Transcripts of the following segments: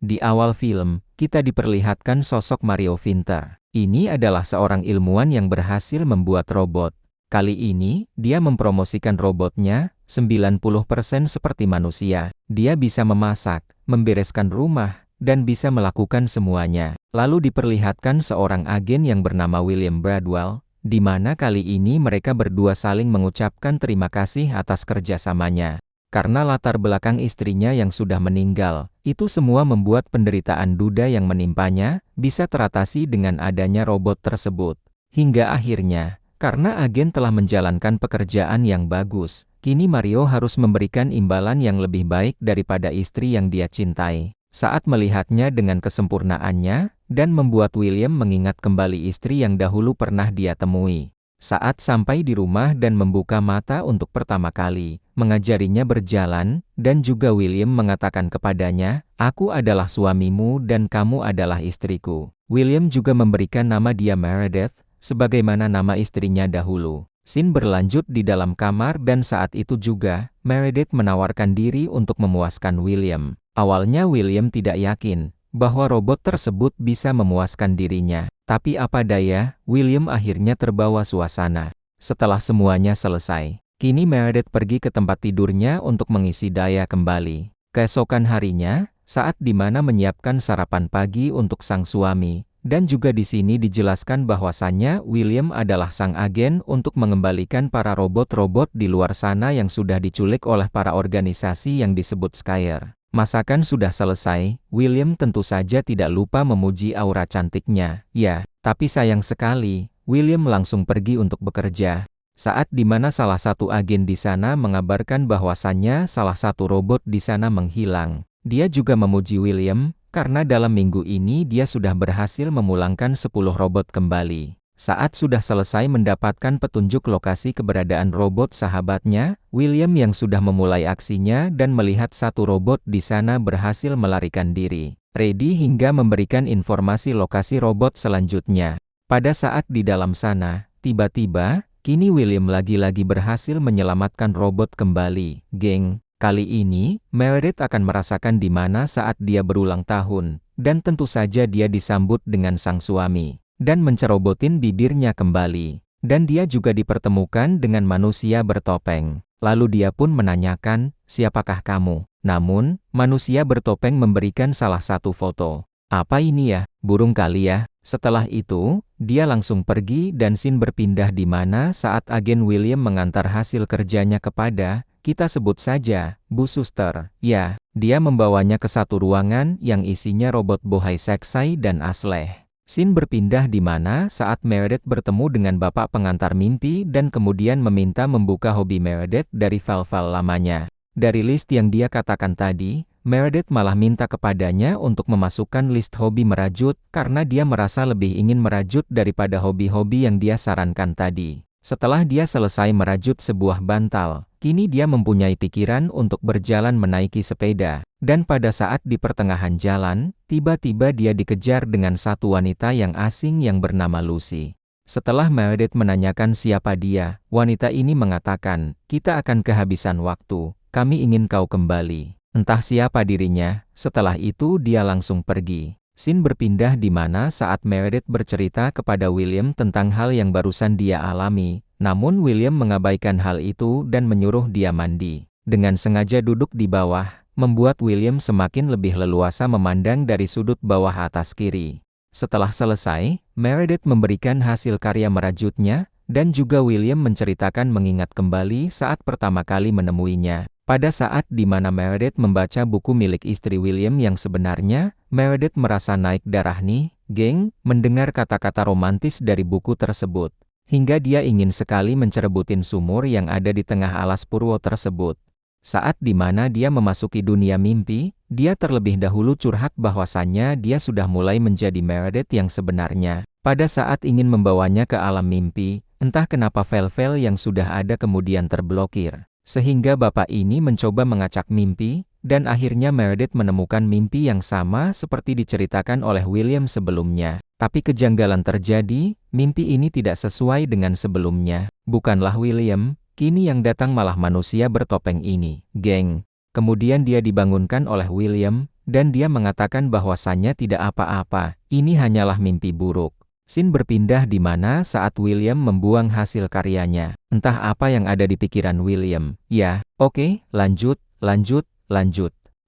Di awal film, kita diperlihatkan sosok Mario Vinter. Ini adalah seorang ilmuwan yang berhasil membuat robot. Kali ini, dia mempromosikan robotnya, 90% seperti manusia. Dia bisa memasak, membereskan rumah, dan bisa melakukan semuanya. Lalu diperlihatkan seorang agen yang bernama William Bradwell, di mana kali ini mereka berdua saling mengucapkan terima kasih atas kerjasamanya. Karena latar belakang istrinya yang sudah meninggal, itu semua membuat penderitaan duda yang menimpanya, bisa teratasi dengan adanya robot tersebut. Hingga akhirnya, karena agen telah menjalankan pekerjaan yang bagus, kini Mario harus memberikan imbalan yang lebih baik daripada istri yang dia cintai. Saat melihatnya dengan kesempurnaannya, dan membuat William mengingat kembali istri yang dahulu pernah dia temui. Saat sampai di rumah dan membuka mata untuk pertama kali, mengajarinya berjalan, dan juga William mengatakan kepadanya, "Aku adalah suamimu dan kamu adalah istriku." William juga memberikan nama dia Meredith, sebagaimana nama istrinya dahulu. Scene berlanjut di dalam kamar dan saat itu juga, Meredith menawarkan diri untuk memuaskan William. Awalnya William tidak yakin bahwa robot tersebut bisa memuaskan dirinya. Tapi apa daya, William akhirnya terbawa suasana. Setelah semuanya selesai, kini Meredith pergi ke tempat tidurnya untuk mengisi daya kembali. Keesokan harinya, saat dimana menyiapkan sarapan pagi untuk sang suami, dan juga di sini dijelaskan bahwasannya William adalah sang agen untuk mengembalikan para robot-robot di luar sana yang sudah diculik oleh para organisasi yang disebut Skyer. Masakan sudah selesai, William tentu saja tidak lupa memuji aura cantiknya. Ya, tapi sayang sekali, William langsung pergi untuk bekerja. Saat dimana salah satu agen di sana mengabarkan bahwasannya salah satu robot di sana menghilang. Dia juga memuji William, karena dalam minggu ini dia sudah berhasil memulangkan 10 robot kembali. Saat sudah selesai mendapatkan petunjuk lokasi keberadaan robot sahabatnya, William yang sudah memulai aksinya dan melihat satu robot di sana berhasil melarikan diri. Ready hingga memberikan informasi lokasi robot selanjutnya. Pada saat di dalam sana, tiba-tiba, kini William lagi-lagi berhasil menyelamatkan robot kembali. Geng, kali ini, Meredith akan merasakan di mana saat dia berulang tahun, dan tentu saja dia disambut dengan sang suami. Dan mencerobotin bibirnya kembali. Dan dia juga dipertemukan dengan manusia bertopeng. Lalu dia pun menanyakan, "Siapakah kamu?" Namun, manusia bertopeng memberikan salah satu foto. "Apa ini ya? Burung kali ya?" Setelah itu, dia langsung pergi dan scene berpindah di mana saat agen William mengantar hasil kerjanya kepada, kita sebut saja, Bu Suster. Ya, dia membawanya ke satu ruangan yang isinya robot bohai seksai dan asleh. Scene berpindah di mana saat Meredith bertemu dengan bapak pengantar mimpi dan kemudian meminta membuka hobi Meredith dari file-file lamanya. Dari list yang dia katakan tadi, Meredith malah minta kepadanya untuk memasukkan list hobi merajut karena dia merasa lebih ingin merajut daripada hobi-hobi yang dia sarankan tadi. Setelah dia selesai merajut sebuah bantal, kini dia mempunyai pikiran untuk berjalan menaiki sepeda. Dan pada saat di pertengahan jalan, tiba-tiba dia dikejar dengan satu wanita yang asing yang bernama Lucy. Setelah Meredith menanyakan siapa dia, wanita ini mengatakan, "Kita akan kehabisan waktu, kami ingin kau kembali." Entah siapa dirinya, setelah itu dia langsung pergi. Scene berpindah di mana saat Meredith bercerita kepada William tentang hal yang barusan dia alami, namun William mengabaikan hal itu dan menyuruh dia mandi. Dengan sengaja duduk di bawah, membuat William semakin lebih leluasa memandang dari sudut bawah atas kiri. Setelah selesai, Meredith memberikan hasil karya merajutnya, dan juga William menceritakan mengingat kembali saat pertama kali menemuinya. Pada saat di mana Meredith membaca buku milik istri William yang sebenarnya, Meredith merasa naik darah nih, geng, mendengar kata-kata romantis dari buku tersebut. Hingga dia ingin sekali mencerebutin sumur yang ada di tengah alas purwo tersebut. Saat di mana dia memasuki dunia mimpi, dia terlebih dahulu curhat bahwasannya dia sudah mulai menjadi Meredith yang sebenarnya. Pada saat ingin membawanya ke alam mimpi, entah kenapa file-file yang sudah ada kemudian terblokir. Sehingga bapak ini mencoba mengacak mimpi, dan akhirnya Meredith menemukan mimpi yang sama seperti diceritakan oleh William sebelumnya. Tapi kejanggalan terjadi, mimpi ini tidak sesuai dengan sebelumnya. Bukanlah William, kini yang datang malah manusia bertopeng ini. Geng. Kemudian dia dibangunkan oleh William, dan dia mengatakan bahwasannya tidak apa-apa, ini hanyalah mimpi buruk. Scene berpindah di mana saat William membuang hasil karyanya. Entah apa yang ada di pikiran William. Ya, oke, lanjut.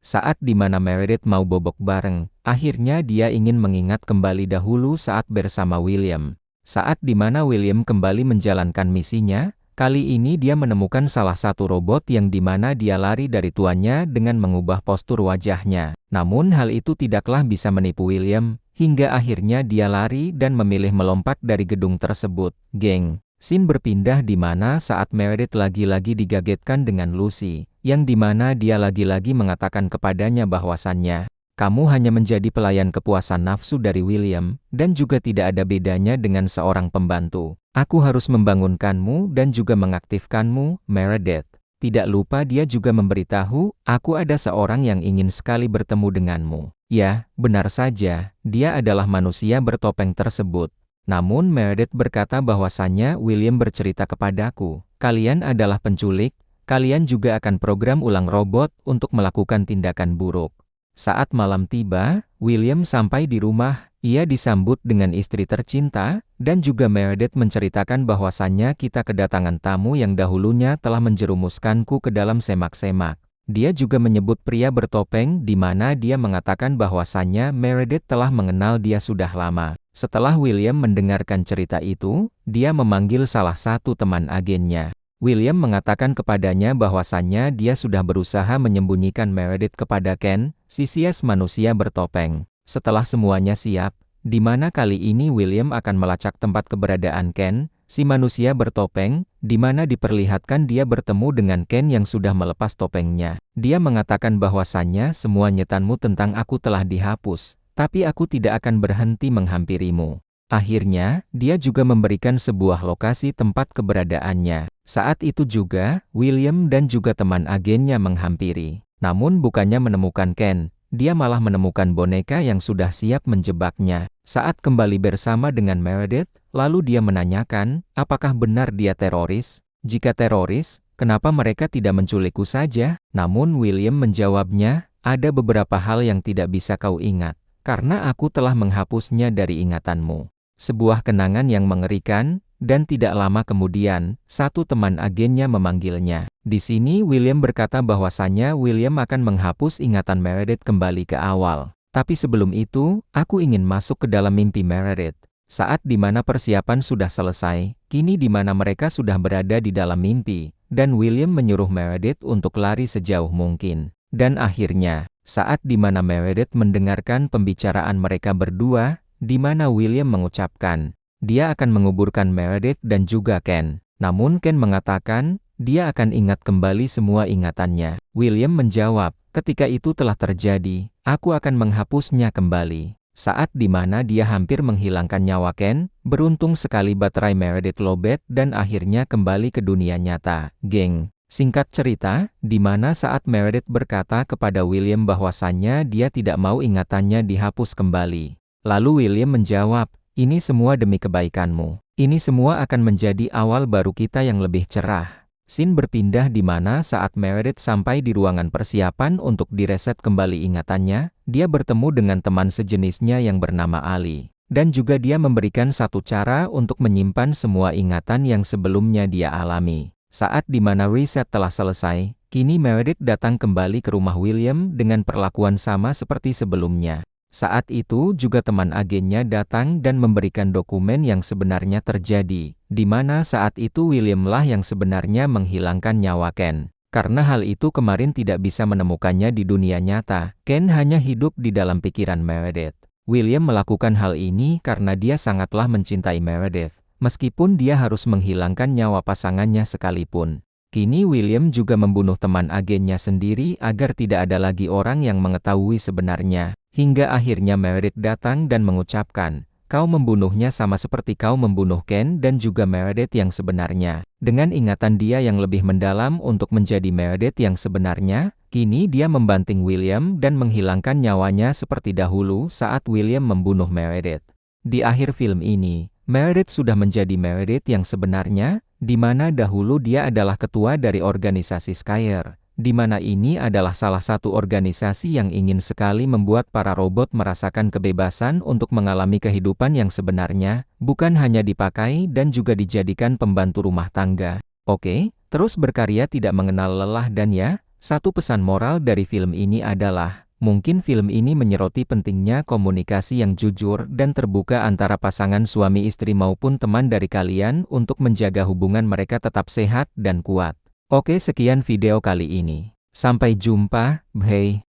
Saat di mana Meredith mau bobok bareng, akhirnya dia ingin mengingat kembali dahulu saat bersama William. Saat di mana William kembali menjalankan misinya, kali ini dia menemukan salah satu robot yang di mana dia lari dari tuannya dengan mengubah postur wajahnya. Namun hal itu tidaklah bisa menipu William, hingga akhirnya dia lari dan memilih melompat dari gedung tersebut. Geng, scene berpindah di mana saat Meredith lagi-lagi digagetkan dengan Lucy, yang di mana dia lagi-lagi mengatakan kepadanya bahwasannya, kamu hanya menjadi pelayan kepuasan nafsu dari William, dan juga tidak ada bedanya dengan seorang pembantu. Aku harus membangunkanmu dan juga mengaktifkanmu, Meredith. Tidak lupa dia juga memberitahu, aku ada seorang yang ingin sekali bertemu denganmu. Ya, benar saja, dia adalah manusia bertopeng tersebut. Namun Meredith berkata bahwasannya William bercerita kepadaku, kalian adalah penculik, kalian juga akan program ulang robot untuk melakukan tindakan buruk. Saat malam tiba, William sampai di rumah, ia disambut dengan istri tercinta, dan juga Meredith menceritakan bahwasannya kita kedatangan tamu yang dahulunya telah menjerumuskanku ke dalam semak-semak. Dia juga menyebut pria bertopeng di mana dia mengatakan bahwasannya Meredith telah mengenal dia sudah lama. Setelah William mendengarkan cerita itu, dia memanggil salah satu teman agennya. William mengatakan kepadanya bahwasannya dia sudah berusaha menyembunyikan Meredith kepada Ken, si sias manusia bertopeng. Setelah semuanya siap, di mana kali ini William akan melacak tempat keberadaan Ken, si manusia bertopeng, di mana diperlihatkan dia bertemu dengan Ken yang sudah melepas topengnya. Dia mengatakan bahwasannya semua nyetanmu tentang aku telah dihapus, tapi aku tidak akan berhenti menghampirimu. Akhirnya, dia juga memberikan sebuah lokasi tempat keberadaannya. Saat itu juga, William dan juga teman agennya menghampiri. Namun bukannya menemukan Ken, dia malah menemukan boneka yang sudah siap menjebaknya. Saat kembali bersama dengan Meredith, lalu dia menanyakan, apakah benar dia teroris? Jika teroris, kenapa mereka tidak menculikku saja? Namun William menjawabnya, ada beberapa hal yang tidak bisa kau ingat, karena aku telah menghapusnya dari ingatanmu. Sebuah kenangan yang mengerikan, dan tidak lama kemudian, satu teman agennya memanggilnya. Di sini William berkata bahwasannya William akan menghapus ingatan Meredith kembali ke awal. Tapi sebelum itu, aku ingin masuk ke dalam mimpi Meredith. Saat di mana persiapan sudah selesai, kini di mana mereka sudah berada di dalam mimpi, dan William menyuruh Meredith untuk lari sejauh mungkin. Dan akhirnya, saat di mana Meredith mendengarkan pembicaraan mereka berdua, di mana William mengucapkan, dia akan menguburkan Meredith dan juga Ken. Namun Ken mengatakan, dia akan ingat kembali semua ingatannya. William menjawab, ketika itu telah terjadi, aku akan menghapusnya kembali. Saat di mana dia hampir menghilangkan nyawa Ken, beruntung sekali baterai Meredith lobet dan akhirnya kembali ke dunia nyata. Geng, singkat cerita, di mana saat Meredith berkata kepada William bahwasannya dia tidak mau ingatannya dihapus kembali. Lalu William menjawab, ini semua demi kebaikanmu. Ini semua akan menjadi awal baru kita yang lebih cerah. Scene berpindah di mana saat Meredith sampai di ruangan persiapan untuk direset kembali ingatannya, dia bertemu dengan teman sejenisnya yang bernama Ali. Dan juga dia memberikan satu cara untuk menyimpan semua ingatan yang sebelumnya dia alami. Saat di mana reset telah selesai, kini Meredith datang kembali ke rumah William dengan perlakuan sama seperti sebelumnya. Saat itu juga teman agennya datang dan memberikan dokumen yang sebenarnya terjadi, di mana saat itu William-lah yang sebenarnya menghilangkan nyawa Ken. Karena hal itu kemarin tidak bisa menemukannya di dunia nyata, Ken hanya hidup di dalam pikiran Meredith. William melakukan hal ini karena dia sangatlah mencintai Meredith, meskipun dia harus menghilangkan nyawa pasangannya sekalipun. Kini William juga membunuh teman agennya sendiri agar tidak ada lagi orang yang mengetahui sebenarnya. Hingga akhirnya Meredith datang dan mengucapkan, kau membunuhnya sama seperti kau membunuh Ken dan juga Meredith yang sebenarnya. Dengan ingatan dia yang lebih mendalam untuk menjadi Meredith yang sebenarnya, kini dia membanting William dan menghilangkan nyawanya seperti dahulu saat William membunuh Meredith. Di akhir film ini, Meredith sudah menjadi Meredith yang sebenarnya, di mana dahulu dia adalah ketua dari organisasi Skyer, di mana ini adalah salah satu organisasi yang ingin sekali membuat para robot merasakan kebebasan untuk mengalami kehidupan yang sebenarnya, bukan hanya dipakai dan juga dijadikan pembantu rumah tangga. Oke, terus berkarya tidak mengenal lelah dan ya, satu pesan moral dari film ini adalah, mungkin film ini menyoroti pentingnya komunikasi yang jujur dan terbuka antara pasangan suami istri maupun teman dari kalian untuk menjaga hubungan mereka tetap sehat dan kuat. Oke, sekian video kali ini. Sampai jumpa, bye.